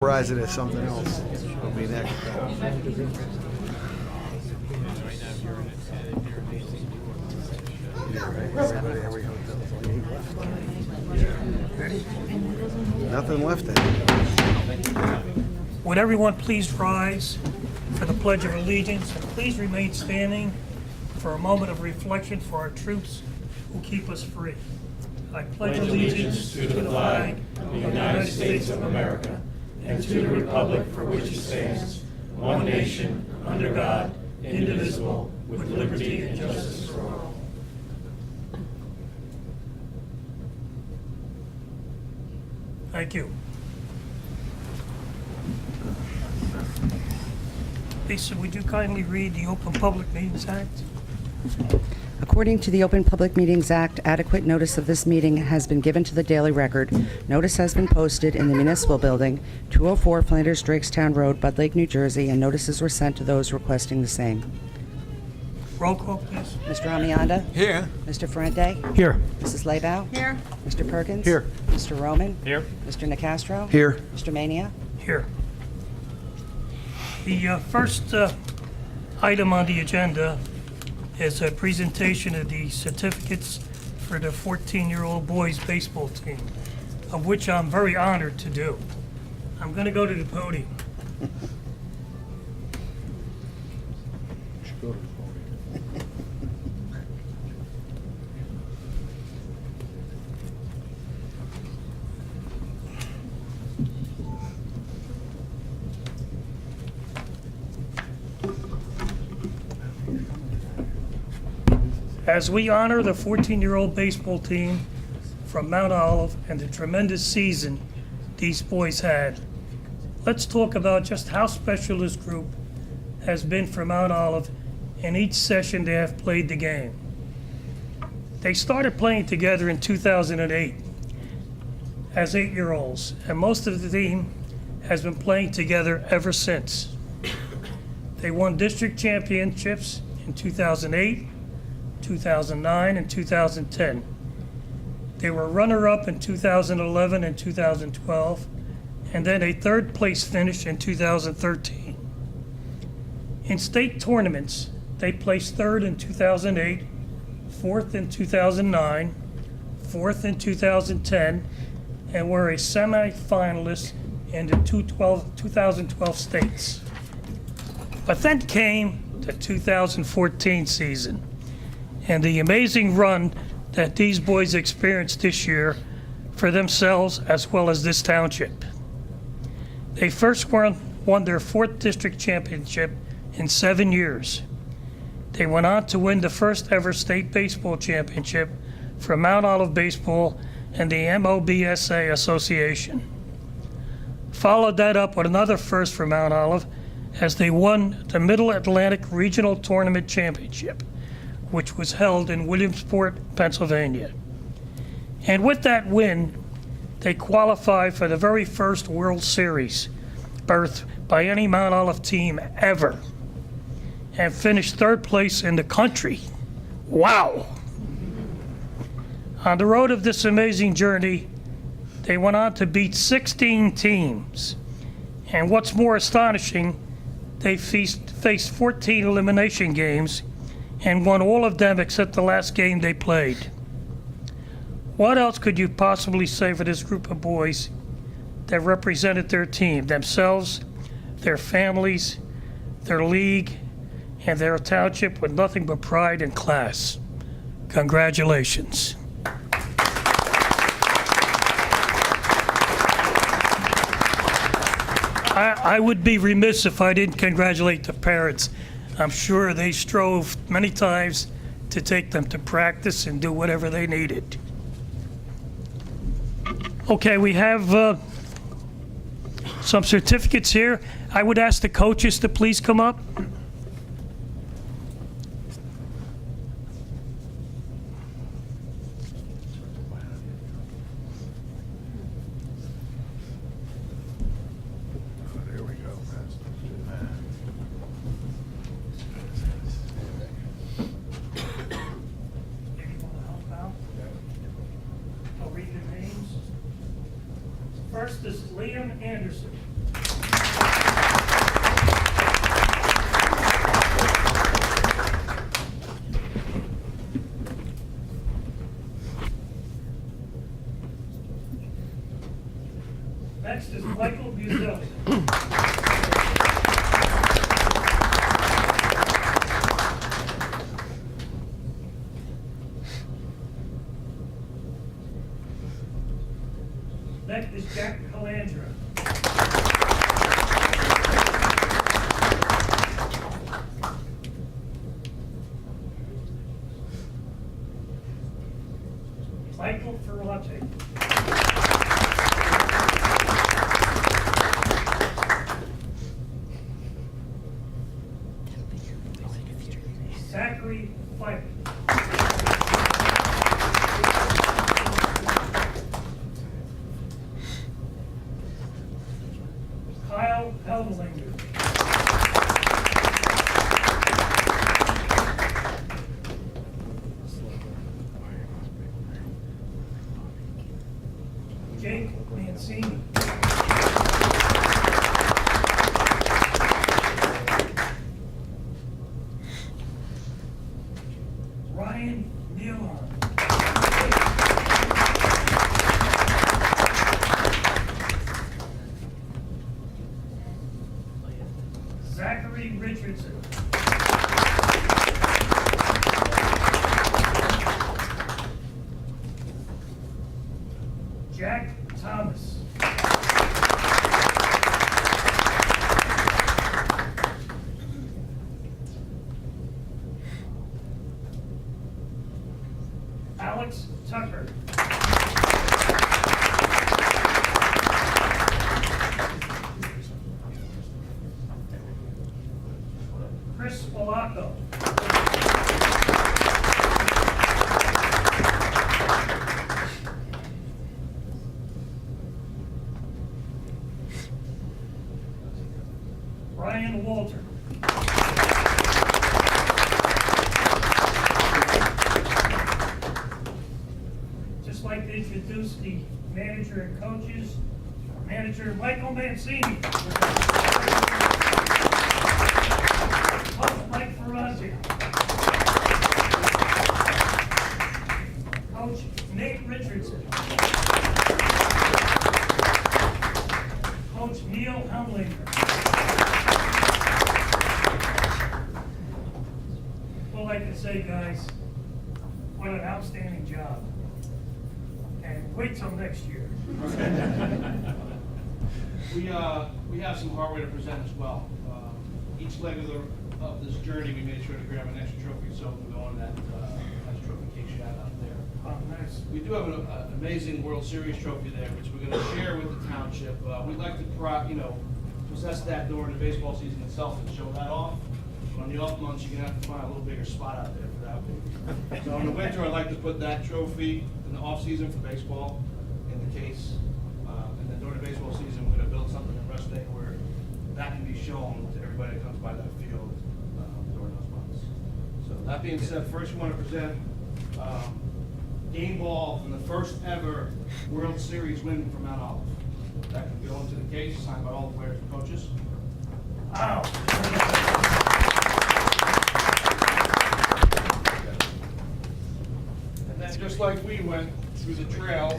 Rise it as something else. It'll be next. Nothing left then. Would everyone please rise for the Pledge of Allegiance, and please remain standing for a moment of reflection for our troops who keep us free. I pledge allegiance to the flag of the United States of America and to the republic for which it stands, one nation, under God, indivisible, with liberty and justice for all. Thank you. Lisa, would you kindly read the Open Public Meetings Act? According to the Open Public Meetings Act, adequate notice of this meeting has been given to the Daily Record. Notice has been posted in the Municipal Building, 204 Flanders Drakestown Road, Bud Lake, New Jersey, and notices were sent to those requesting the same. Roll call, please. Mr. Amianda? Here. Mr. Ferrante? Here. Mrs. Laybow? Here. Mr. Perkins? Here. Mr. Roman? Here. Mr. Nicastro? Here. Mr. Mania? Here. The first item on the agenda is a presentation of the certificates for the 14-year-old boys baseball team, of which I'm very honored to do. I'm going to go to the podium. As we honor the 14-year-old baseball team from Mount Olive and the tremendous season these boys had, let's talk about just how special this group has been for Mount Olive in each session they have played the game. They started playing together in 2008 as 8-year-olds, and most of the team has been playing together ever since. They won district championships in 2008, 2009, and 2010. They were runner-up in 2011 and 2012, and then a third-place finish in 2013. In state tournaments, they placed third in 2008, fourth in 2009, fourth in 2010, and were a semi-finalist in the 2012 states. But then came the 2014 season, and the amazing run that these boys experienced this year for themselves as well as this township. They first won their 4th district championship in 7 years. They went on to win the first ever state baseball championship for Mount Olive Baseball and the MOBSA Association. Followed that up with another first for Mount Olive as they won the Middle Atlantic Regional Tournament Championship, which was held in Williamsport, Pennsylvania. And with that win, they qualified for the very first World Series berth by any Mount Olive team ever, and finished 3rd place in the country. Wow! On the road of this amazing journey, they went on to beat 16 teams. And what's more astonishing, they faced 14 elimination games and won all of them except the last game they played. What else could you possibly say for this group of boys that represented their team, themselves, their families, their league, and their township with nothing but pride and class? Congratulations. I would be remiss if I didn't congratulate the parents. I'm sure they strove many times to take them to practice and do whatever they needed. Okay, we have some certificates here. I would ask the coaches to please come up. There we go. I'll read their names. First is Liam Anderson. is Michael Buzelli. Next is Jack Calandra. Michael Ferrante. Zachary Fife. Kyle Helmlinger. Jake Mancini. Ryan Nealon. Zachary Richardson. Jack Thomas. Alex Tucker. Chris Polacco. Brian Walter. Just like to introduce the manager and coaches. Manager Michael Mancini. Coach Mike Ferrazzi. Coach Nate Richardson. Coach Neil Helmlinger. All I can say, guys, what an outstanding job. And wait till next year. We have some hardware to present as well. Each leg of this journey, we made sure to grab an extra trophy, so we can go on that nice trophy case you have out there. Oh, nice. We do have an amazing World Series trophy there, which we're going to share with the township. We'd like to, possess that during the baseball season itself and show that off. But on the off months, you're going to have to find a little bigger spot out there for that one. So in the winter, I'd like to put that trophy in the off season for baseball in the case. And then during the baseball season, we're going to build something in Rest Day where that can be shown to everybody that comes by that field during those months. So that being said, first we want to present game ball from the first ever World Series win for Mount Olive. That can go into the case, signed by all the players and coaches. Wow. And then just like we went through the trail,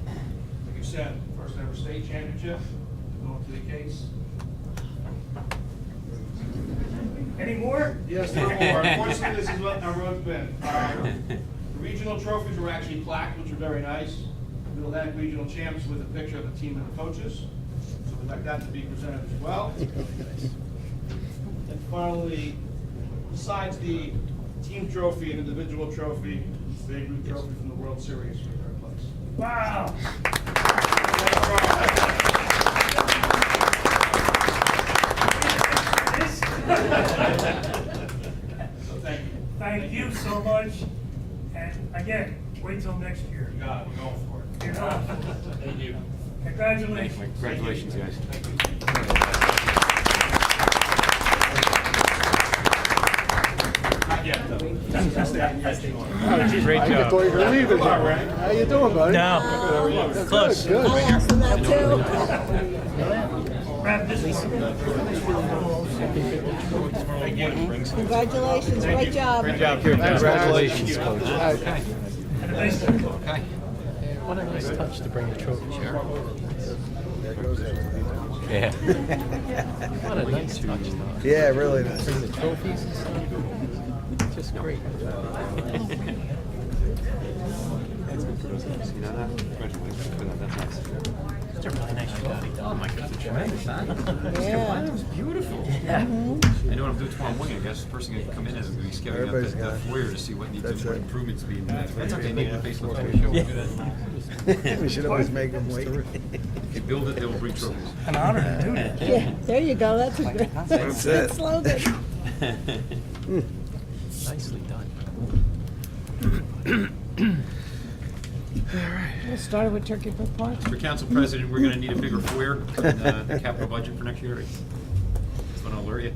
like you said, first ever state championship, go into the case. Any more? Yes, there are more. Unfortunately, this is what our road's been. The regional trophies were actually plaqued, which are very nice. Mid-Atlantic Regional Champs with a picture of the team and the coaches. So we'd like that to be presented as well. And finally, besides the team trophy and individual trophy, Babe Ruth trophy from the World Series for third place. Wow. So thank you. Thank you so much. And again, wait till next year. You got it. We're going for it. You're on. Thank you. Congratulations. Congratulations, guys. Thank you. Not yet, though. Great I job. thought you were leaving. How you doing, buddy? No, close. Good. Wrap this one. Congratulations, great job. Great job, Congratulations, Coach. And the baseball. Okay. What a nice touch to bring the trophy. Yeah. What a nice touch, though. Yeah, really nice. Bring the trophies and stuff. Just great. You know that? Congratulations. That's nice. It's a really nice trophy. Oh my God, it's tremendous, huh? Yeah. That was beautiful. Yeah. I know what I'm doing tomorrow morning. I guess the first thing I come in is I'm going to be scanning up Everybody's the got it. foyer to see what needs That's what it. improvements being made. That's okay. Need a facelift. We should always make them wait. If you build it, they will bring trophies. An honor to do that. Yeah, there you go. That's a good, That's good it. slogan. Nicely done. We'll start with Turkey Brook Park. For council president, we're going to need a bigger foyer in the capital budget for next year. Just want to alert you.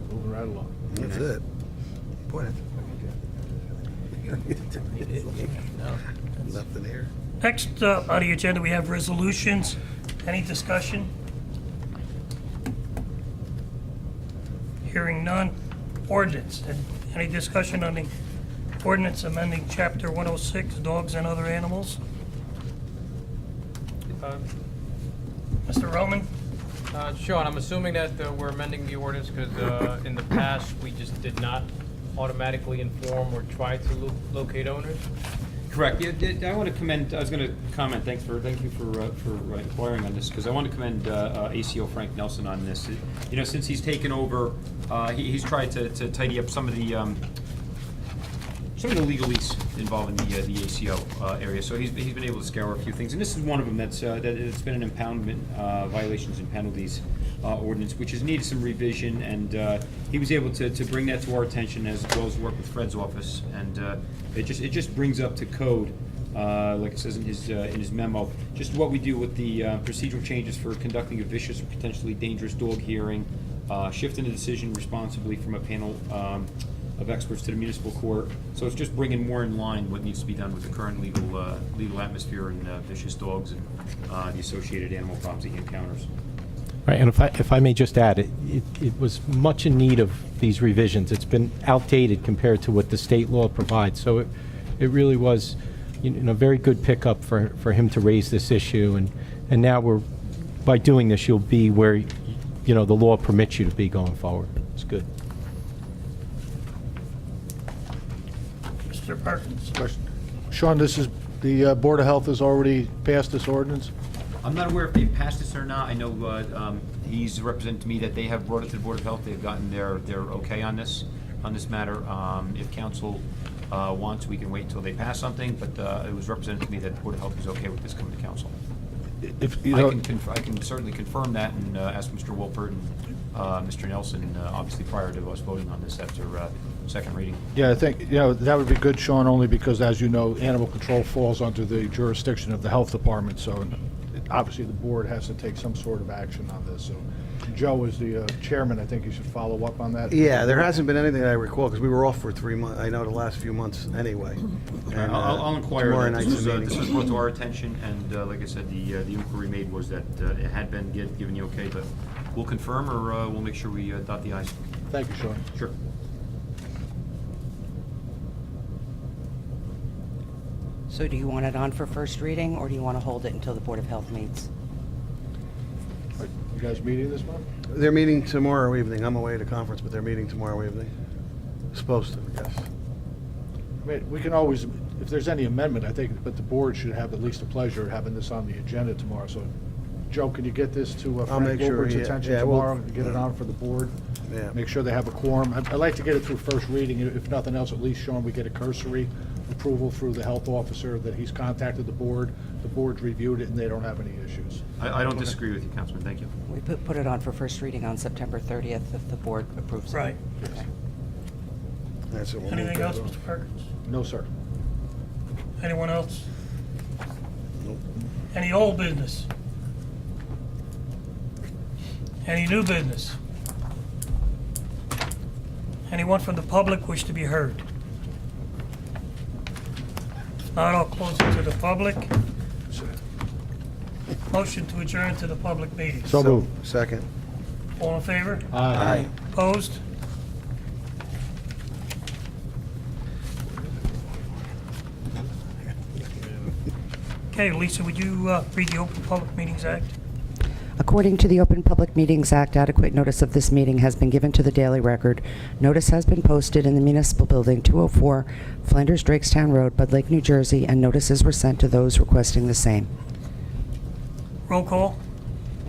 Moving right along. That's it. Boy, nothing here. Next on the agenda, we have resolutions. Any discussion? Hearing none. Ordinance. Any discussion on the ordinance amending Chapter 106, Dogs and Other Animals? Mr. Roman? Sean, I'm assuming that we're amending the ordinance because in the past, we just did not automatically inform or try to locate owners. Correct. Yeah, I want to commend. I was going to comment. Thank you for inquiring on this because I want to commend ACO Frank Nelson on this. You know, since he's taken over, he's tried to tidy up some of the legalese involved in the ACO area. So he's been able to scour a few things, and this is one of them that's it's been an impoundment violations and penalties ordinance, which has needed some revision, and he was able to bring that to our attention as well as work with Fred's office, and it just brings up to code, like it says in his memo, just what we do with the procedural changes for conducting a vicious or potentially dangerous dog hearing, shifting the decision responsibly from a panel of experts to the municipal court. So it's just bringing more in line what needs to be done with the current legal atmosphere and vicious dogs and the associated animal problems he encounters. Right, and if I may just add, it was much in need of these revisions. It's been outdated compared to what the state law provides. So it really was, a very good pickup for him to raise this issue. And now by doing this, you'll be where, the law permits you to be going forward. It's good. Mr. Perkins? Question. Sean, this is, the Board of Health has already passed this ordinance? I'm not aware if they've passed this or not. I know he's represented to me that they have brought it to the Board of Health. They've gotten their okay on this matter. If council wants, we can wait until they pass something, but it was represented to me that the Board of Health is okay with this coming to council. If I can certainly confirm that and ask Mr. Wolpert and Mr. Nelson, obviously prior to us voting on this after second reading. Yeah, I think, that would be good, Sean, only because, as you know, animal control falls under the jurisdiction of the health department, so obviously the board has to take some sort of action on this. So Joe, as the chairman, I think you should follow up on that. Yeah, there hasn't been anything that I recall, because we were off for 3 months, I know the last few months anyway. And, I'll inquire. tomorrow This night's the was meeting. brought to our attention, and like I said, the inquiry made was that it had been given the okay, but we'll confirm or we'll make sure we dot the i's. Thank you, Sean. Sure. So do you want it on for first reading, or do you want to hold it until the Board of Health meets? Are you guys meeting this month? They're meeting tomorrow evening. I'm away at a conference, but they're meeting tomorrow evening. Supposed to, yes. I mean, we can always, if there's any amendment, I think, but the board should have at least the pleasure of having this on the agenda tomorrow. So, Joe, can you get this to I'll Frank make sure, Wilbert's yeah. attention Yeah, we'll- tomorrow and get it on for the board? Yeah. Make sure they have a quorum. I'd like to get it through first reading. If nothing else, at least, Sean, we get a cursory approval through the health officer that he's contacted the board's reviewed it, and they don't have any issues. I don't disagree with you, Councilman. Thank you. We put it on for first reading on September 30th if the board approves it. Right. Okay. That's it. We'll move Anything that else, on. Mr. Perkins? No, sir. Anyone else? Any old business? Any new business? Anyone from the public wish to be heard? If not, I'll close it to the public. Motion to adjourn to the public meeting. So moved. Second. All in favor? Aye. Opposed? Okay, Lisa, would you read the Open Public Meetings Act? According to the Open Public Meetings Act, adequate notice of this meeting has been given to the Daily Record. Notice has been posted in the Municipal Building, 204 Flanders Drakestown Road, Bud Lake, New Jersey, and notices were sent to those requesting the same. Roll call?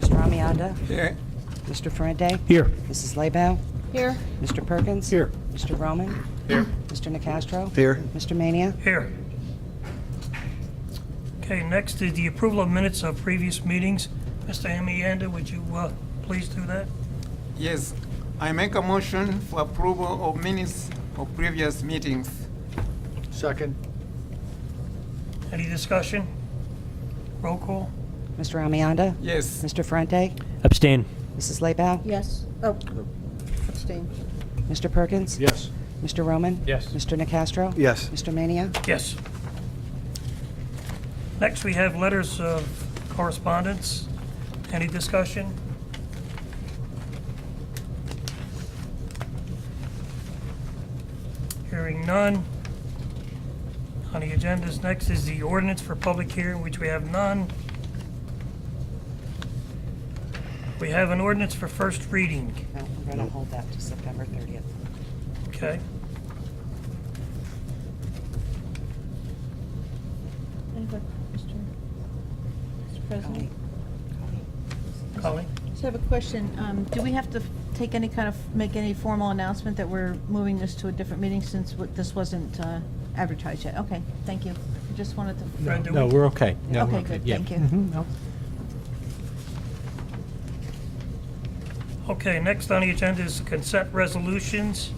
Mr. Amianda? Here. Mr. Ferrante? Here. Mrs. Laybow? Here. Mr. Perkins? Here. Mr. Roman? Here. Mr. Nacastro? Here. Mr. Mania? Here. Okay, next is the approval of minutes of previous meetings. Mr. Amianda, would you please do that? Yes, I make a motion for approval of minutes of previous meetings. Second. Any discussion? Roll call? Mr. Amianda? Yes, Mr. Ferrante? Abstain. Mrs. Laybow? Yes. Oh, abstain. Mr. Perkins? Yes. Mr. Roman? Yes. Mr. Nacastro? Yes. Mr. Mania? Yes. Next, we have letters of correspondence. Any discussion? Hearing none. On the agendas next is the ordinance for public hearing, which we have none. We have an ordinance for first reading. No, we're going to hold that to September 30th. Okay. I have a- Mr. President, Colleen? just have a question. Do we have to take any kind of, make any formal announcement that we're moving this to a different meeting since this wasn't advertised yet? Okay, thank you. I just wanted to. Fred, do No, we- we're okay. No, we're Okay, good, Yeah. thank you. Mhm, no. Okay, next on the agenda is consent resolutions.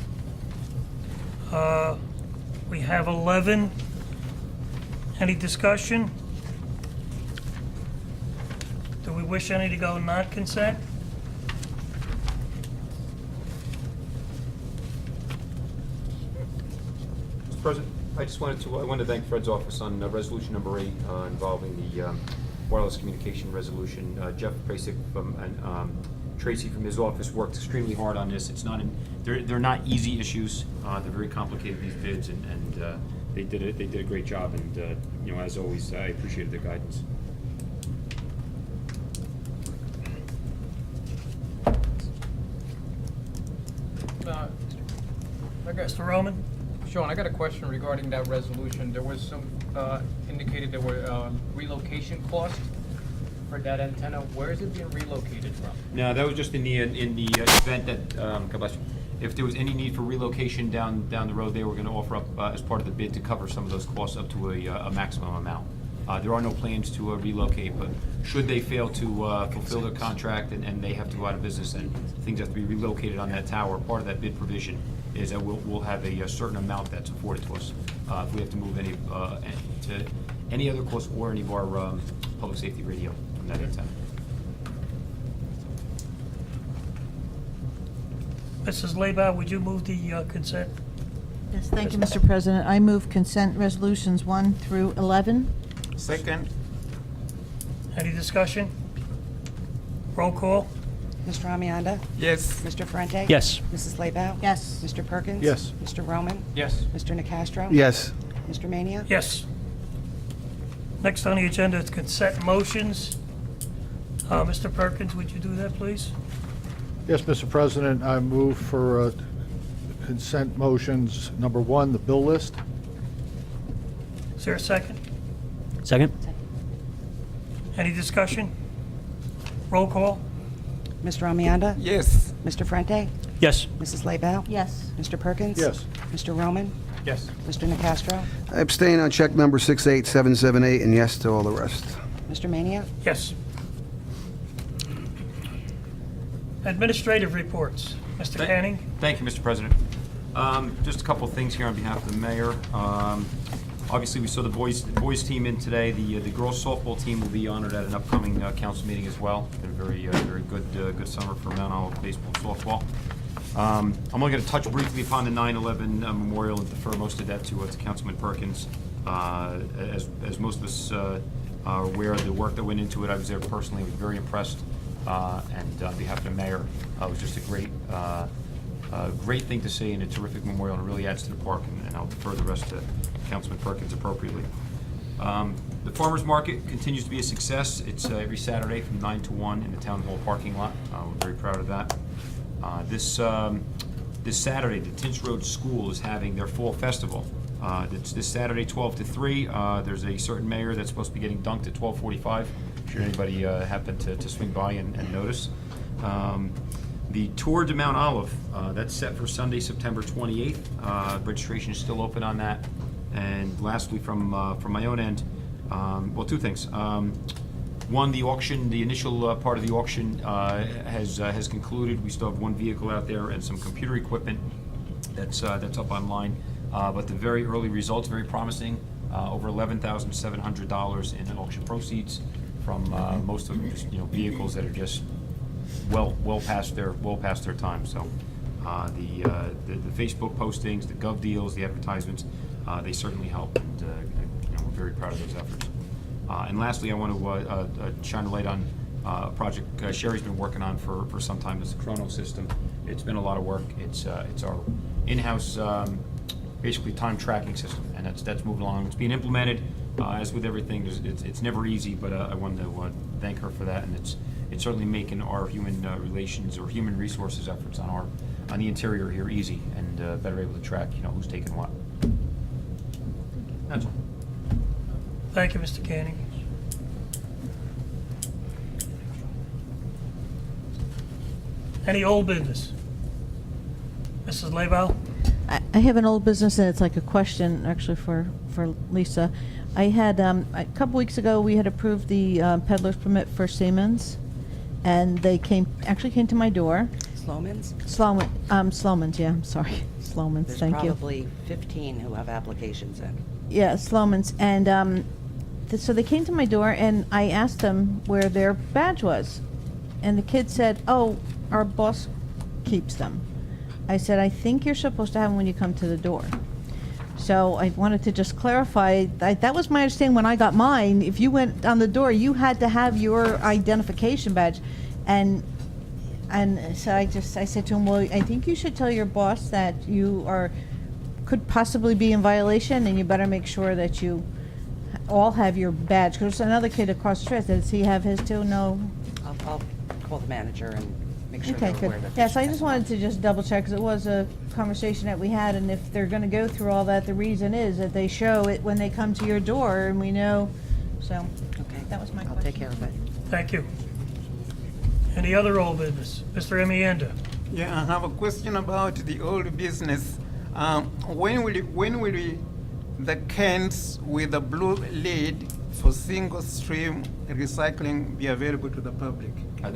We have 11. Any discussion? Do we wish any to go non-consent? Mr. President, I wanted to thank Fred's office on resolution number 8 involving the wireless communication resolution. Jeff Prasick and Tracy from his office worked extremely hard on this. It's not, they're not easy issues. They're very complicated, these bids, and they did a great job. And you know, as always, I appreciated their guidance. Mr. Roman? Sean, I got a question regarding that resolution. There was some, indicated there were relocation costs for that antenna. Where is it being relocated from? No, that was just in the event that, God bless you, if there was any need for relocation down the road, they were going to offer up as part of the bid to cover some of those costs up to a maximum amount. There are no plans to relocate, but should they fail to fulfill their contract and they have to go out of business and things have to be relocated on that tower, part of that bid provision is that we'll have a certain amount that's afforded to us if we have to move any other cost or any of our public safety radio from that antenna. Mrs. Laybow, would you move the consent? Yes, thank you, Mr. President. I move consent resolutions 1 through 11. second, Any discussion? Roll call? Mr. Amianda? yes, Mr. Ferrante? Yes. Mrs. Laybow? Yes. Mr. Perkins? Yes. Mr. Roman? Yes. Mr. Nacastro? Yes. Mr. Mania? Yes. Next on the agenda is consent motions. Mr. Perkins, would you do that, please? Yes, Mr. President, I move for consent motions. Number 1, the bill list. Is there a second? Second? Any discussion? Roll call? Mr. Amianda? yes, Mr. Ferrante? Yes. Mrs. Laybow? Yes. Mr. Perkins? Yes. Mr. Roman? Yes. Mr. Nacastro? I abstain on check number 68778, and yes to all the rest. Mr. Mania? Yes. Administrative reports. Mr. Canning? Thank you, Mr. President. Just a couple of things here on behalf of the mayor. Obviously, we saw the boys team in today. The girls softball team will be honored at an upcoming council meeting as well. Been a very good summer for Mount Olive baseball and softball. I'm only going to touch briefly upon the 9/11 memorial and defer most of that to Councilman Perkins. As most of us are aware of the work that went into it, I was there personally. I was very impressed And on behalf of the mayor, it was just a great thing to say and a terrific memorial, and it really adds to the park, and I'll defer the rest to Councilman Perkins appropriately. The farmer's market continues to be a success. It's every Saturday from 9 to 1 in the town hall parking lot. We're very proud of that. This Saturday, the Tinch Road School is having their fall festival. It's this Saturday, 12 to 3. There's a certain mayor that's supposed to be getting dunked at 12:45. Should anybody happen to swing by and notice. The Tour de Mount Olive, that's set for Sunday, September 28th. Registration is still open on that. And lastly, from my own end, well, two things. One, the auction, the initial part of the auction has concluded. We still have one vehicle out there and some computer equipment that's up online. But the very early results, very promising. Over $11,700 in auction proceeds from most of them, just, vehicles that are just well past their time. So the Facebook postings, the Gov deals, the advertisements, they certainly help, and we're very proud of those efforts. And lastly, I want to shine a light on a project Sherry's been working on for some time. It's the Chrono system. It's been a lot of work. It's our in-house basically time tracking system, and that's moving along. It's being implemented. As with everything, it's never easy, but I wanted to thank her for that, and it's certainly making our human relations or human resources efforts on the interior here easy and better able to track who's taking what. That's all. Thank you, Mr. Canning. Any old business? Mrs. Laval? I have an old business, and it's like a question, actually, for Lisa. I had, a couple weeks ago, we had approved the peddler's permit for Siemens, and they actually came to my door. Slomans? Slomans, yeah, I'm sorry. Slomans, There's thank you. probably 15 who have applications in. Yeah, Slomans. And so they came to my door, and I asked them where their badge was. And the kid said, "Oh, our boss keeps them." I said, "I think you're supposed to have them when you come to the door." So I wanted to just clarify, that was my understanding when I got mine. If you went on the door, you had to have your identification badge. And so I said to him, "Well, I think you should tell your boss that you could possibly be in violation, and you better make sure that you all have your badge." Because another kid across the street, does he have his too? No? I'll call the manager and make sure Okay, they're good. aware that. Yes, I just wanted to just double check, because it was a conversation that we had, and if they're gonna go through all that, the reason is that they show it when they come to your door, and we know, so, Okay, that was my I'll question. take care of it. Thank you. Any other old business? Mr. Emienda? Yeah, I have a question about the old business. When will the cans with the blue lid for single stream recycling be available to the public?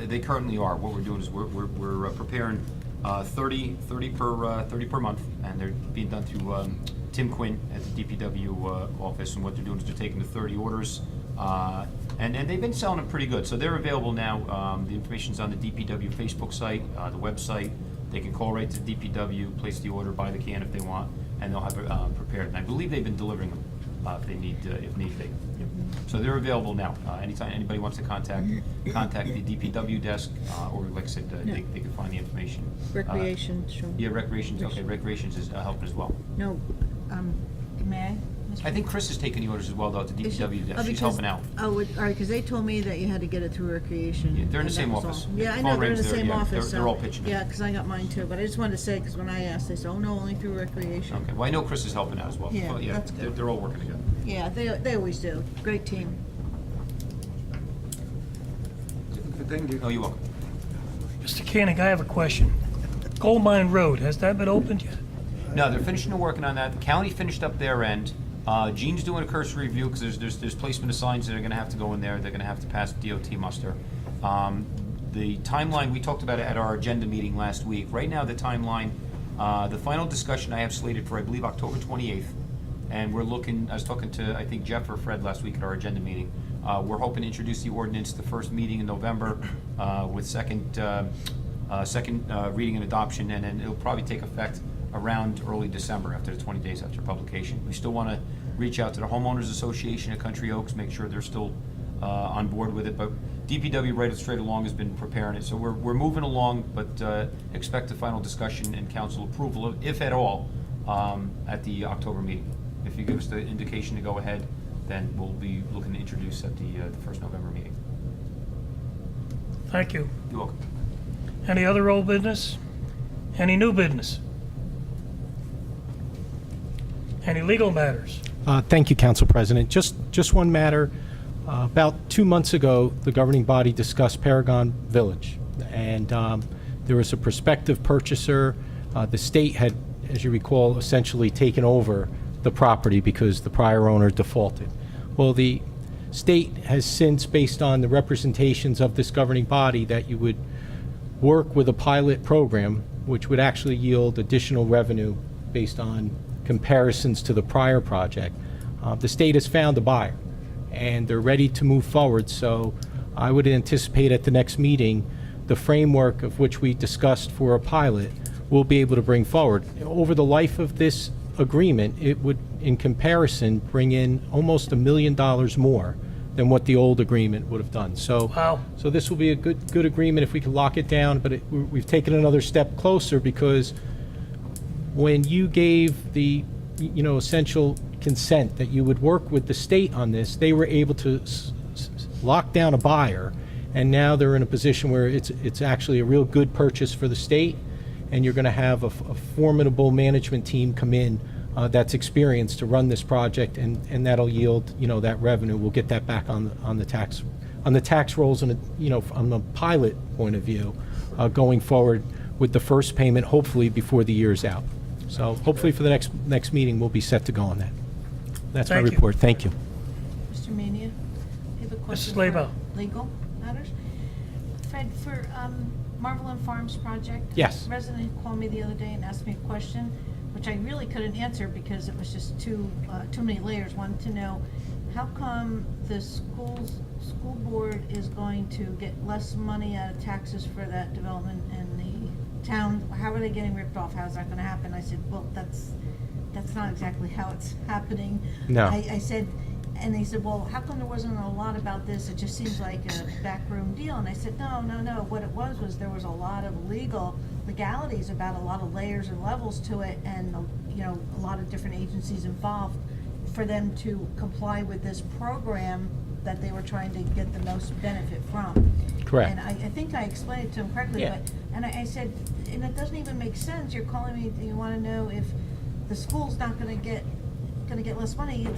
They currently are. What we're doing is we're preparing 30 per month, and they're being done through Tim Quinn at the DPW office. And what they're doing is they're taking the 30 orders, and they've been selling them pretty good. So they're available now. The information's on the DPW Facebook site, the website. They can call right to DPW, place the order, buy the can if they want, and they'll have it prepared. And I believe they've been delivering them if need be. So they're available now. Anytime anybody wants to contact the DPW desk, or like I said, they can find the information. Recreation, sure. Yeah, recreations. Okay, recreations is helping as well. No, may I? I think Chris is taking the orders as well, though, at the DPW desk. She's helping out. Oh, all right, because they told me that you had to get it through recreation. Yeah, they're in the and same that was office. all. Yeah, Yeah, the I phone know, they're in the rings there, same yeah, office. they're so- all pitching in. Yeah, because I got mine too, but I just wanted to say, because when I asked, they said, "Oh, no, only through recreation." Okay, well, I know Chris is helping out as well. Yeah, But that's good. they're all working together. Yeah, they always do. Great team. Thank you. Oh, you're welcome. Mr. Canning, I have a question. Gold Mine Road, has that been opened yet? No, they're finishing the working on that. The county finished up their end. Gene's doing a cursory review because there's placement of signs that are going to have to go in there. They're going to have to pass DOT muster. The timeline, we talked about it at our agenda meeting last week. Right now, the timeline, the final discussion I have slated for, I believe, October 28th. And we're looking, I was talking to, I think, Jeff or Fred last week at our agenda meeting. We're hoping to introduce the ordinance the first meeting in November with second reading and adoption, and then it'll probably take effect around early December, after the 20 days after publication. We still want to reach out to the Homeowners Association at Country Oaks, make sure they're still on board with it, but DPW right straight along has been preparing it, so we're moving along, but expect a final discussion and council approval, if at all, at the October meeting. If you give us the indication to go ahead, then we'll be looking to introduce at the first November meeting. Thank you. You're welcome. Any other old business? Any new business? Any legal matters? Thank you, Council President. Just one matter. About 2 months ago, the governing body discussed Paragon Village, and there was a prospective purchaser. The state had, as you recall, essentially taken over the property because the prior owner defaulted. Well, the state has since, based on the representations of this governing body, that you would work with a pilot program, which would actually yield additional revenue based on comparisons to the prior project. The state has found a buyer, and they're ready to move forward, so I would anticipate at the next meeting, the framework of which we discussed for a pilot, we'll be able to bring forward. Over the life of this agreement, it would, in comparison, bring in almost $1 million more than what the old agreement would have done. So, Wow. so this will be a good agreement if we can lock it down, but we've taken another step closer because when you gave the, essential consent that you would work with the state on this, they were able to lock down a buyer, and now they're in a position where it's actually a real good purchase for the state, and you're going to have a formidable management team come in that's experienced to run this project, and that'll yield, that revenue. We'll get that back on the tax rolls, and on the pilot point of view, going forward with the first payment, hopefully before the year's out. So hopefully for the next meeting, we'll be set to go on that. That's my Thank you. report. Thank you. Mr. Mania, I have a question Labo. for legal matters. Fred, for Marvelin Farms project? Yes. A resident called me the other day and asked me a question, which I really couldn't answer because it was just too many layers. Wanted to know, how come the school board is going to get less money out of taxes for that development in the town? How are they getting ripped off? How's that gonna happen? I said, well, that's not exactly how it's happening. No. I said, and they said, well, how come there wasn't a lot about this? It just seems like a backroom deal. And I said, no. What it was there was a lot of legalities about a lot of layers and levels to it, and a lot of different agencies involved for them to comply with this program that they were trying to get the most benefit from. Correct. And I think I explained it to them correctly, Yeah. and I said, and it doesn't even make sense. You're calling me, you want to know if the school's not going to get less money.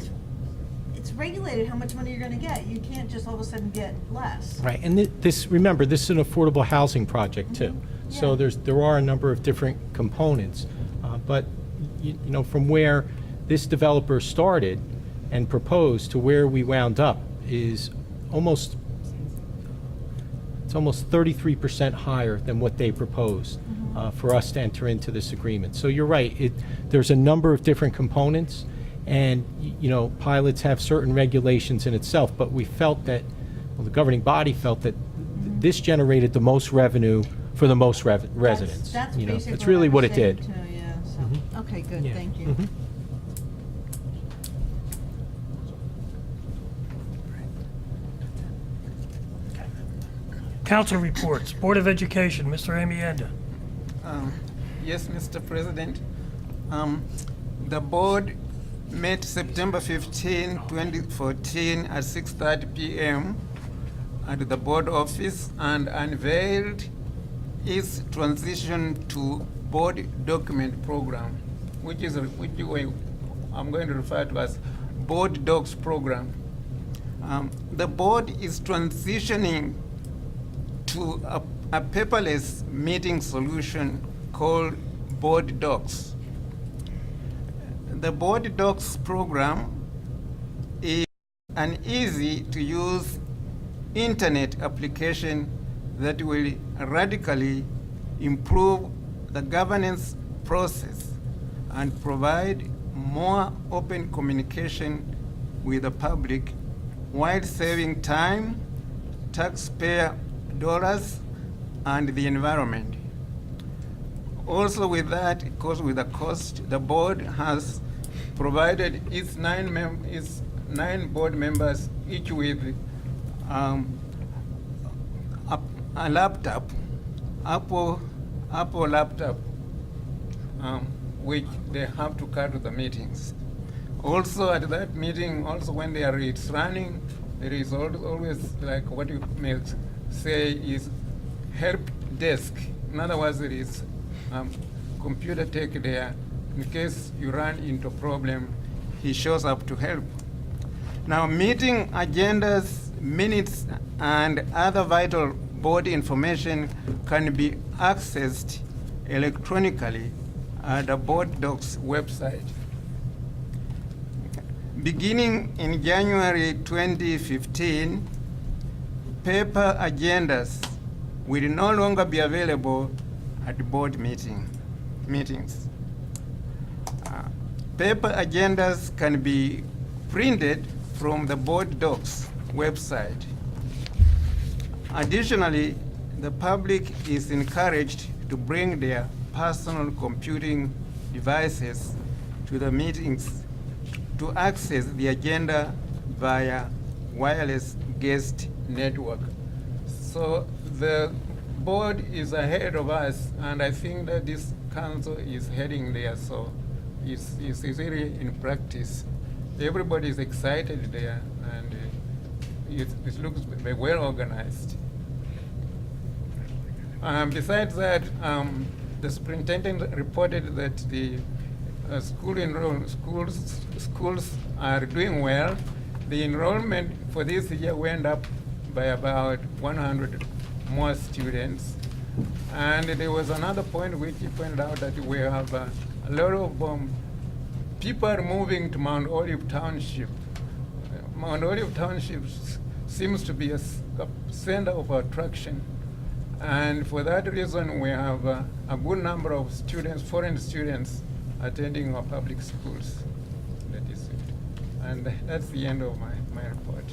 It's regulated how much money you're going to get. You can't just all of a sudden get less. Right, and remember, this is an affordable housing project too. So Yeah. there are a number of different components, but from where this developer started and proposed to where we wound up is almost 33% higher than what they proposed for us to enter into this agreement. So you're right, there's a number of different components, and pilots have certain regulations in itself, but we felt that, the governing body felt that this generated the most revenue for the most residents. That's basically That's really what it saying did. too, yeah. So, okay, good, Yeah. thank you. Mhm. Council reports. Board of Education, Mr. Amienda. Yes, Mr. President. The board met September 15, 2014 at 6:30 p.m. at the board office and unveiled its transition to board document program, which I'm going to refer to as board docs program. The board is transitioning to a paperless meeting solution called Board Docs. The Board Docs program is an easy-to-use internet application that will radically improve the governance process and provide more open communication with the public while saving time, taxpayer dollars, and the environment. Also with that, it goes with the cost. The board has provided its nine board members, each with a laptop, Apple laptop, which they have to carry to the meetings. Also at that meeting, also when it's running, there is always like what you may say is help desk. In other words, there is computer tech there. In case you run into a problem, he shows up to help. Now, meeting agendas, minutes, and other vital board information can be accessed electronically at the board docs website. Beginning in January 2015, paper agendas will no longer be available at board meetings. Paper agendas can be printed from the board docs website. Additionally, the public is encouraged to bring their personal computing devices to the meetings to access the agenda via wireless guest network. So the board is ahead of us, and I think that this council is heading there, so it's really in practice. Everybody is excited there, and it looks very well organized. Besides that, the superintendent reported that the schools are doing well. The enrollment for this year went up by about 100 more students. And there was another point which he pointed out, that we have a lot of people are moving to Mount Olive Township. Mount Olive Township seems to be a center of attraction. And for that reason, we have a good number of students, foreign students, attending our public schools in the district. And that's the end of my report.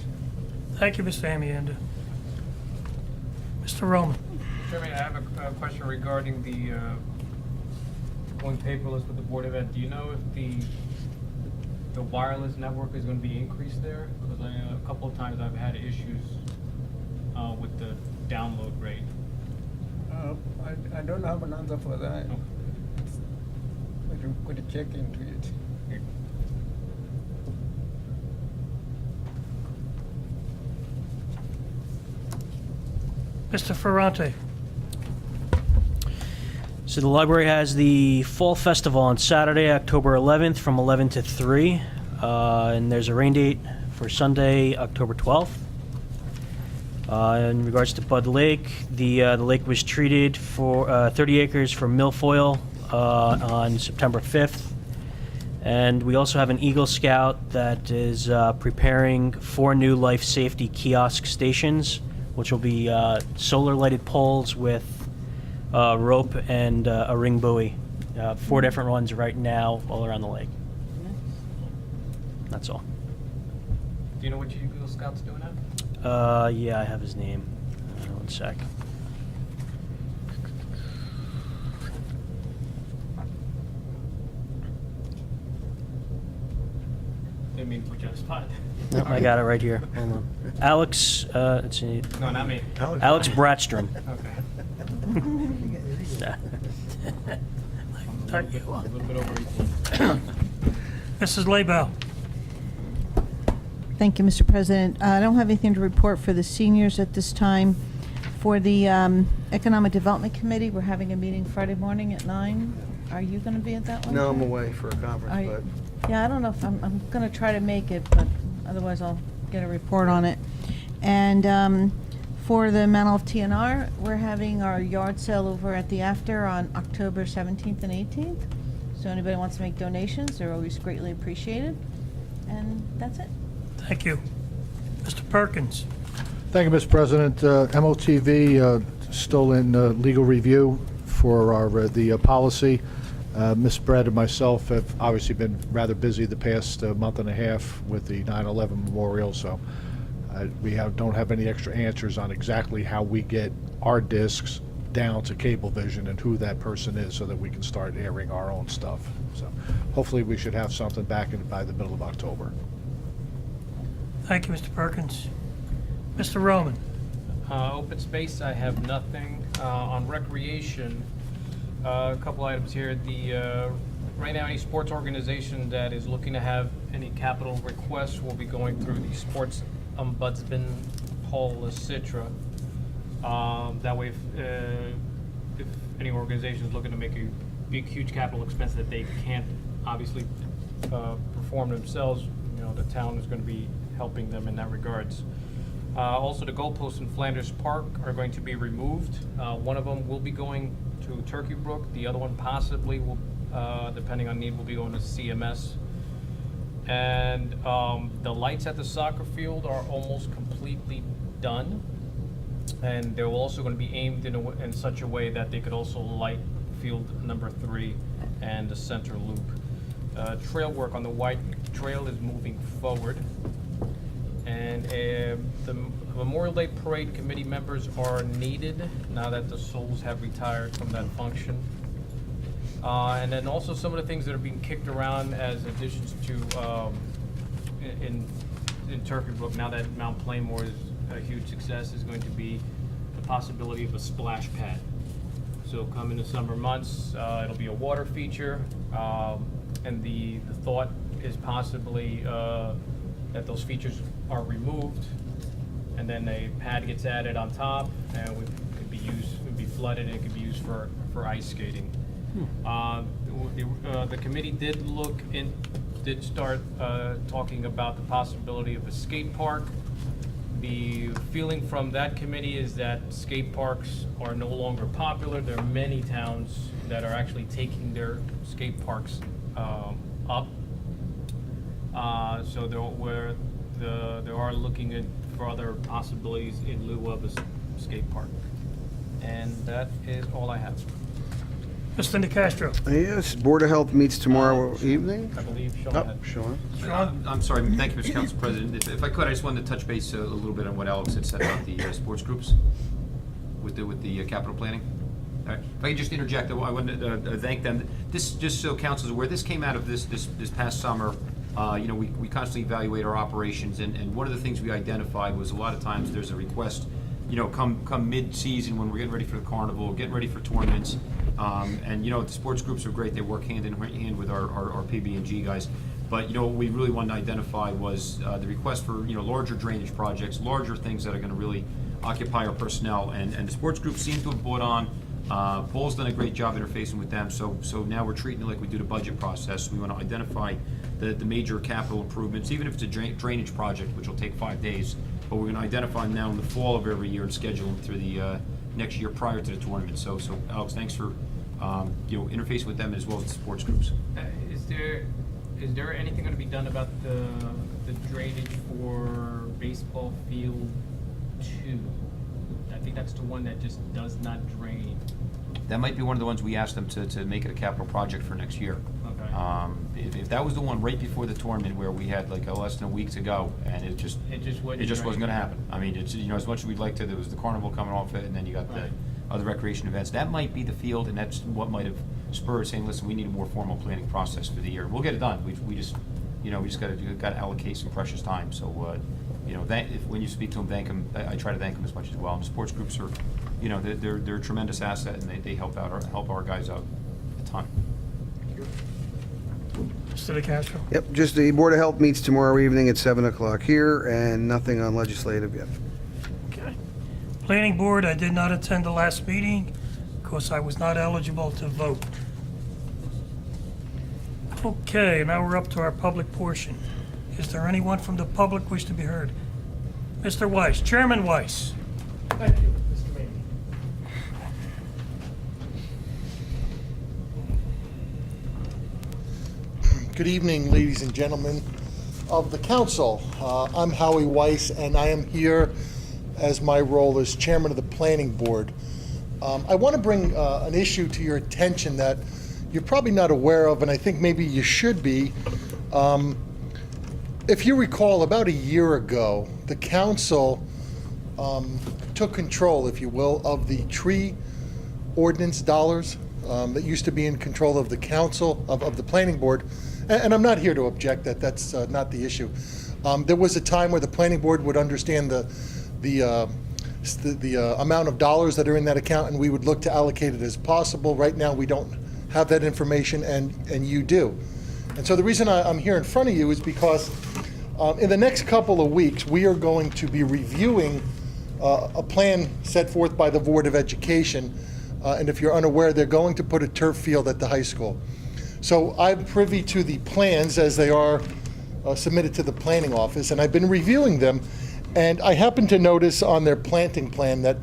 Thank you, Mr. Amianda. Mr. Roman. Chairman, I have a question regarding the going paperless with the Board of Ed. Do you know if the wireless network is going to be increased there? Because a couple of times I've had issues with the download rate. I don't have an answer for that. Okay. But you could check into it. Mr. Ferrante. So the library has the Fall Festival on Saturday, October 11th from 11 to 3. And there's a rain date for Sunday, October 12th. In regards to Bud Lake, the lake was treated for 30 acres for milfoil on September 5th. And we also have an Eagle Scout that is preparing 4 new life safety kiosk stations, which will be solar lighted poles with rope and a ring buoy. 4 different ones right now all around the lake. That's all. Do you know which Eagle Scout's doing that? Yeah, I have his name. One sec. Didn't mean to put you on the spot. Nope, I got it right here. Hold on. Alex, let's see. No, not me. Alex Bratstrom. Okay. A little bit over equal. Mrs. Labow. Thank you, Mr. President. I don't have anything to report for the seniors at this time. For the Economic Development Committee, we're having a meeting Friday morning at 9. Are you going to be at that one? No, I'm Jack? away for a conference, but Yeah, I don't know if I'm going to try to make it, but otherwise I'll get a report on it. And for the Mount Olive TNR, we're having our yard sale over at the After on October 17th and 18th. So anybody wants to make donations, they're always greatly appreciated. And that's it. Thank you. Mr. Perkins. Thank you, Mr. President. MOTV still in legal review for our the policy. Ms. Brett and myself have obviously been rather busy the past month and a half with the 9/11 memorial, so we don't have any extra answers on exactly how we get our discs down to Cablevision and who that person is, so that we can start airing our own stuff. So hopefully we should have something back by the middle of October. Thank you, Mr. Perkins. Mr. Roman. Open space, I have nothing. On recreation, a couple items here. Right now, any sports organization that is looking to have any capital requests will be going through the sports ombudsman, Paul Citra. That way, if any organization is looking to make a big, huge capital expense that they can't obviously perform themselves, the town is going to be helping them in that regards. Also, the goalposts in Flanders Park are going to be removed. One of them will be going to Turkey Brook. The other one possibly will, depending on need, will be going to CMS. And the lights at the soccer field are almost completely done. And they're also going to be aimed in such a way that they could also light field number 3 and the center loop. Trail work on the White Trail is moving forward. And the Memorial Day Parade committee members are needed now that the Souls have retired from that function. And then also some of the things that are being kicked around as additions to in Turkey Brook, now that Mount Playmore is a huge success, is going to be the possibility of a splash pad. So come in the summer months, it'll be a water feature, and the thought is possibly that those features are removed, and then a pad gets added on top, and could be flooded, and it could be used for ice skating. The committee did start talking about the possibility of a skate park. The feeling from that committee is that skate parks are no longer popular. There are many towns that are actually taking their skate parks up. So they are looking for other possibilities in lieu of a skate park. And that is all I have. Mr. DeCastro. Yes, Board of Health meets tomorrow evening. I believe Sean Oh, had. Sean? I'm sorry, thank you, Mr. Council President. If I could, I just wanted to touch base a little bit on what Alex had said about the sports groups with the capital planning. All right. If I could just interject, I wanted to thank them. This, just so council is aware, this came out of this past summer. We constantly evaluate our operations, and one of the things we identified was a lot of times there's a request, come mid-season when we're getting ready for the carnival, getting ready for tournaments. And the sports groups are great. They work hand in hand with our PB&G guys. But what we really wanted to identify was the request for larger drainage projects, larger things that are going to really occupy our personnel. And the sports groups seem to have brought on. Paul's done a great job interfacing with them. So now we're treating it like we do the budget process. We want to identify the major capital improvements, even if it's a drainage project, which will take 5 days. But we're going to identify them now in the fall of every year and schedule them through the next year prior to the tournament. So Alex, thanks for interfacing with them as well as the sports groups. Is there anything going to be done about the drainage for baseball field 2? I think that's the one that just does not drain. That might be one of the ones we asked them to make it a capital project for next year. Okay. If that was the one right before the tournament where we had like less than a week to go, and it just wasn't going to happen. I mean, it's as much as we'd like to. There was the carnival coming off it, and then you got the other recreation events. That might be the field, and that's what might have spurred saying, "Listen, we need a more formal planning process for the year. We'll get it done. We just got to allocate some precious time." So when you speak to them, thank them. I try to thank them as much as well. And the sports groups are, they're a tremendous asset, and they help our guys out a ton. Mr. DeCastro. Yep, just the Board of Health meets tomorrow evening at 7 o'clock here, and nothing on legislative yet. Okay. Planning Board, I did not attend the last meeting because I was not eligible to vote. Okay, now we're up to our public portion. Is there anyone from the public wish to be heard? Mr. Weiss, Chairman Weiss. Thank you, Mr. Maney. Good evening, ladies and gentlemen of the council. I'm Howie Weiss, and I am here as my role as chairman of the planning board. I want to bring an issue to your attention that you're probably not aware of, and I think maybe you should be. If you recall, about a year ago, the council took control, if you will, of the tree ordinance dollars that used to be in control of the council, of the planning board. And I'm not here to object that that's not the issue. There was a time where the planning board would understand the the amount of dollars that are in that account, and we would look to allocate it as possible. Right now, we don't have that information, and you do. And so the reason I'm here in front of you is because in the next couple of weeks, we are going to be reviewing a plan set forth by the Board of Education. And if you're unaware, they're going to put a turf field at the high school. So I'm privy to the plans as they are submitted to the planning office, and I've been reviewing them. And I happen to notice on their planting plan that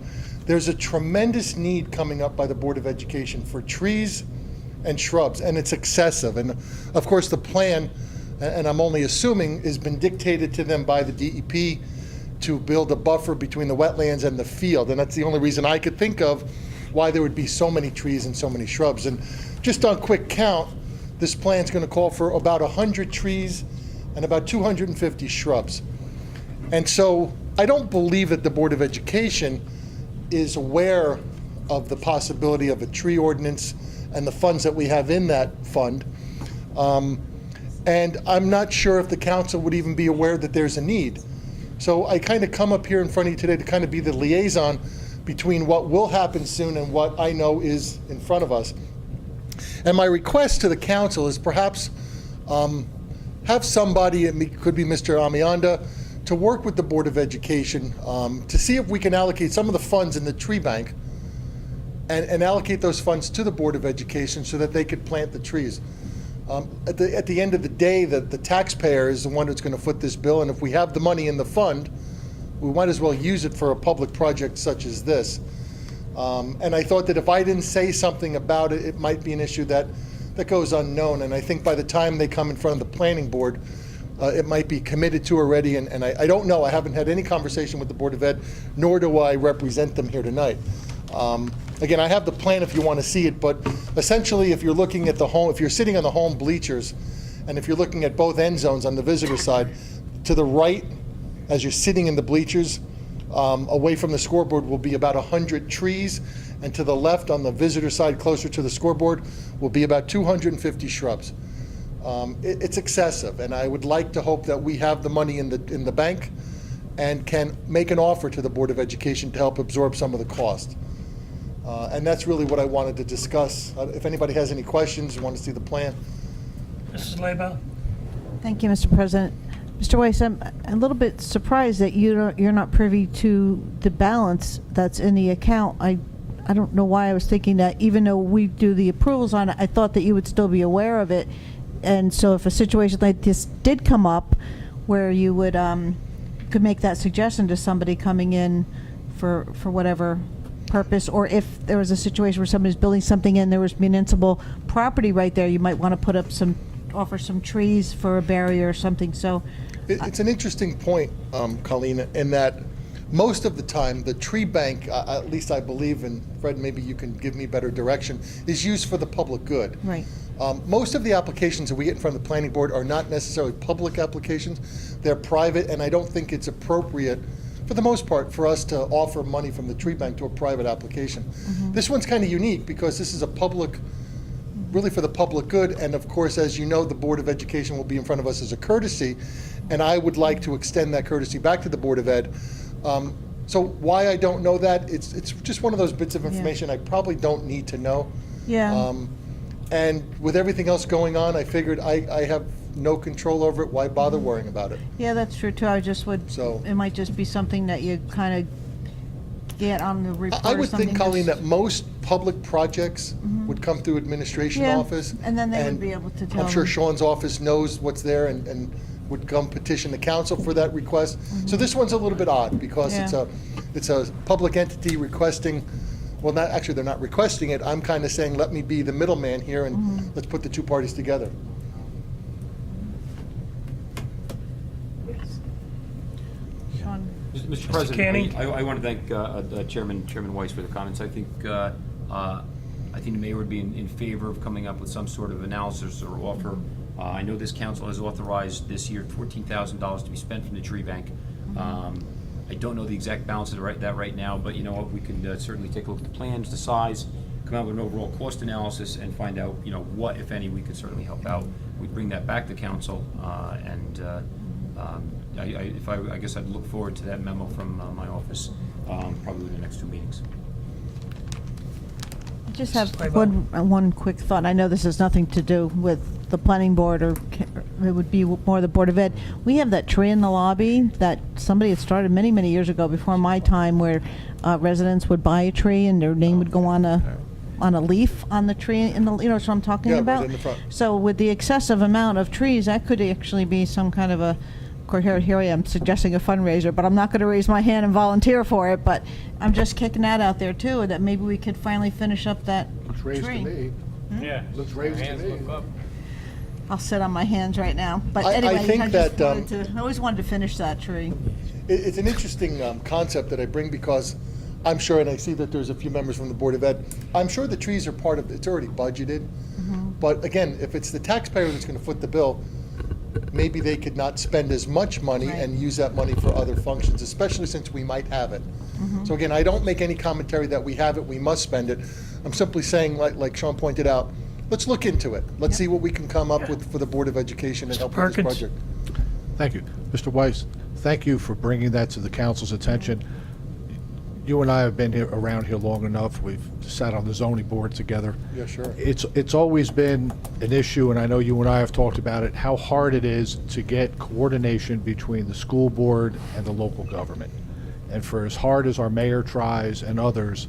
there's a tremendous need coming up by the Board of Education for trees and shrubs, and it's excessive. And of course, the plan, and I'm only assuming, has been dictated to them by the DEP to build a buffer between the wetlands and the field. And that's the only reason I could think of why there would be so many trees and so many shrubs. And just on quick count, this plan's going to call for about 100 trees and about 250 shrubs. And so I don't believe that the Board of Education is aware of the possibility of a tree ordinance and the funds that we have in that fund. And I'm not sure if the council would even be aware that there's a need. So I kind of come up here in front of you today to kind of be the liaison between what will happen soon and what I know is in front of us. And my request to the council is perhaps have somebody, it could be Mr. Amianda, to work with the Board of Education to see if we can allocate some of the funds in the tree bank and allocate those funds to the Board of Education so that they could plant the trees. At the end of the day, the taxpayer is the one that's going to foot this bill, and if we have the money in the fund, we might as well use it for a public project such as this. And I thought that if I didn't say something about it, it might be an issue that goes unknown. And I think by the time they come in front of the planning board, it might be committed to already. And I don't know. I haven't had any conversation with the Board of Ed, nor do I represent them here tonight. Again, I have the plan if you want to see it, but essentially if you're looking at the home, if you're sitting on the home bleachers, and if you're looking at both end zones on the visitor side, to the right, as you're sitting in the bleachers, away from the scoreboard will be about 100 trees, and to the left on the visitor side, closer to the scoreboard, will be about 250 shrubs. It's excessive, and I would like to hope that we have the money in the bank and can make an offer to the Board of Education to help absorb some of the cost. And that's really what I wanted to discuss. If anybody has any questions, want to see the plan. Mrs. Lebo? Thank you, Mr. President. Mr. Weiss, I'm a little bit surprised that you're not privy to the balance that's in the account. I don't know why I was thinking that, even though we do the approvals on it, I thought that you would still be aware of it. And so if a situation like this did come up, where you would could make that suggestion to somebody coming in for whatever purpose, or if there was a situation where somebody's building something and there was municipal property right there, you might want to put up offer some trees for a barrier or something. So it's an interesting point, Colleen, in that most of the time the tree bank, at least I believe, and Fred, maybe you can give me better direction, is used for the public good. Right. Most of the applications that we get in front of the planning board are not necessarily public applications. They're private, and I don't think it's appropriate, for the most part, for us to offer money from the tree bank to a private application. Mm-hmm. This one's kind of unique because this is a public, really for the public good, and of course, as you know, the Board of Education will be in front of us as a courtesy, and I would like to extend that courtesy back to the Board of Ed. So why I don't know that, it's just one of those bits of information I probably don't need to know. Yeah. And with everything else going on, I figured I have no control over it. Why bother worrying about it? Yeah, that's true too. I just would, it might just be something that you kind of get on the report I or would something. think, Colleen, that most public projects would come through administration office. And then they would be able to tell I'm sure them. Sean's office knows what's there and would come petition the council for that request. So this one's a little bit odd because it's a public entity requesting, well, not actually, they're not requesting it. I'm kind of saying, let me be the middleman here and let's put the two parties together. Sean. Mr. Canning? President, I want to thank Chairman Weiss for the comments. I think the mayor would be in favor of coming up with some sort of analysis or offer. I know this council has authorized this year $14,000 to be spent from the tree bank. I don't know the exact balance of that right now, but you know what, we can certainly take a look at the plans, the size, come out with an overall cost analysis, and find out, you know, what, if any, we could certainly help out. We'd bring that back to council, I guess I'd look forward to that memo from my office. probably in the next 2 meetings. I just have Mrs. one quick thought. I know this has nothing to do with the planning board, or it would be more the Board of Ed. We have that tree in the lobby that somebody had started many, many years ago, before my time, where residents would buy a tree and their name would go on a leaf on the tree, you know what I'm talking Yeah, right about? in the front. So with the excessive amount of trees, that could actually be some kind of a, of course, here I am suggesting a fundraiser, but I'm not going to raise my hand and volunteer for it, but I'm just kicking that out there too, that maybe we could finally finish up that Looks raised to tree. me. Yeah. Looks raised to Hands me. look up. I'll sit on my hands right now. But I anyway, think I just that, wanted to, I always wanted to finish that tree. It's an interesting concept that I bring because I'm sure, and I see that there's a few members from the Board of Ed, I'm sure the trees are part of, it's already budgeted. But again, if it's the taxpayer that's going to foot the bill, maybe they could not spend as much money Right. and use that money for other functions, especially since we might have it. So again, I don't make any commentary that we have it, we must spend it. I'm simply saying, like Sean pointed out, let's look into it. Let's see what we can come up with for the Board of Education and help with this Perkins? project. Thank you. Mr. Weiss, thank you for bringing that to the council's attention. You and I have been here, around here long enough. We've sat on the zoning board together. Yeah, sure. It's always been an issue, and I know you and I have talked about it, how hard it is to get coordination between the school board and the local government. And for as hard as our mayor tries and others,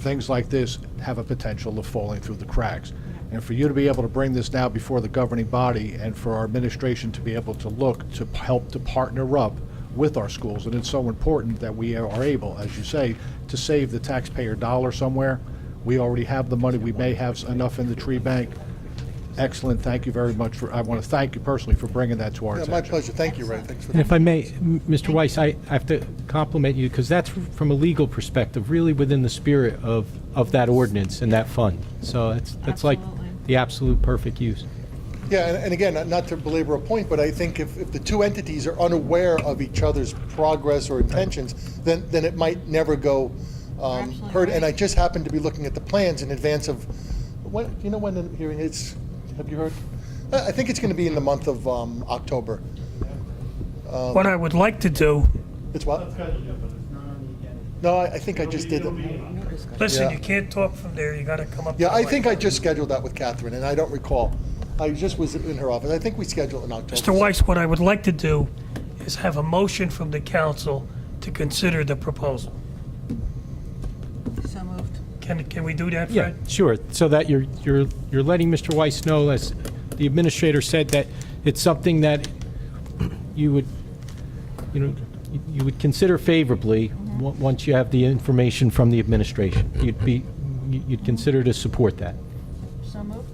things like this have a potential of falling through the cracks. And for you to be able to bring this now before the governing body, and for our administration to be able to look to help to partner up with our schools, and it's so important that we are able, as you say, to save the taxpayer dollar somewhere. We already have the money, we may have enough in the tree bank. Excellent, thank you very much I want to thank you personally for bringing that to our Yeah, attention. my pleasure. Thank you, Ray. Thanks for And that. if I may, Mr. Weiss, I have to compliment you, because that's from a legal perspective, really within the spirit of that ordinance and that fund. So that's like Absolutely. the absolute perfect use. Yeah, and again, not to belabor a point, but I think if the two entities are unaware of each other's progress or intentions, then it might never go absolutely heard. And I right. just happened to be looking at the plans in advance of, when, do you know when the hearing is? Have you heard? I think it's going to be in the month of October. What I would like to do, It's what? No, I think I just did it. listen, Yeah. you can't talk from there, you gotta come up. Yeah, to the I think I mic. just scheduled that with Catherine, and I don't recall. I just was in her office. I think we scheduled it in October. Mr. Weiss, what I would like to do is have a motion from the council to consider the proposal. So moved. Can we do that, Yeah, Fred? sure. So that you're letting Mr. Weiss know, as the administrator said, that it's something that you would, you would consider favorably once you have the information from the administration. You'd consider to support that. So moved.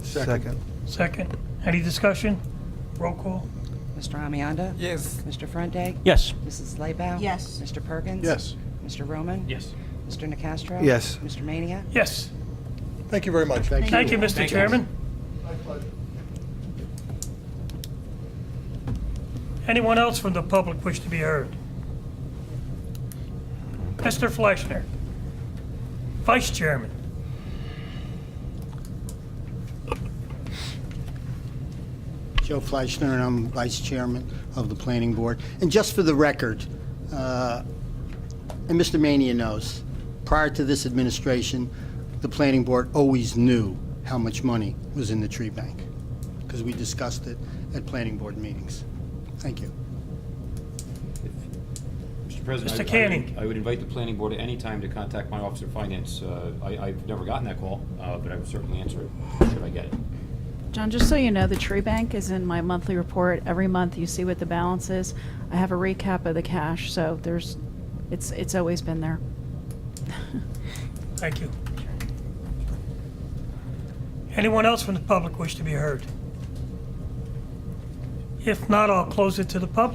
Second. Second. Any discussion? Roll call? Mr. Amianda? Yes. Mr. Fronte? Yes. Mrs. Slaybaugh? Yes. Mr. Perkins? Yes. Mr. Roman? Yes. Mr. Nacastro? Yes. Mr. Mania? Yes. Thank you very much. Thank Thank you, Mr. Thank you. Chairman. Anyone else from the public wish to be heard? Mr. Fleischner, Vice Chairman. Joe Fleischner, and I'm Vice Chairman of the Planning Board. And just for the record, and Mr. Mania knows, prior to this administration, the Planning Board always knew how much money was in the tree bank, because we discussed it at Planning Board meetings. Thank you. Mr. President, Mr. Canning. I would invite the planning board at any time to contact my Office of Finance. I've never gotten that call, but I would certainly answer it should I get it. John, just so you know, the tree bank is in my monthly report. Every month you see what the balance is. I have a recap of the cash, so it's always been there. Thank you. Anyone else from the public wish to be heard? If not, I'll close it to the public.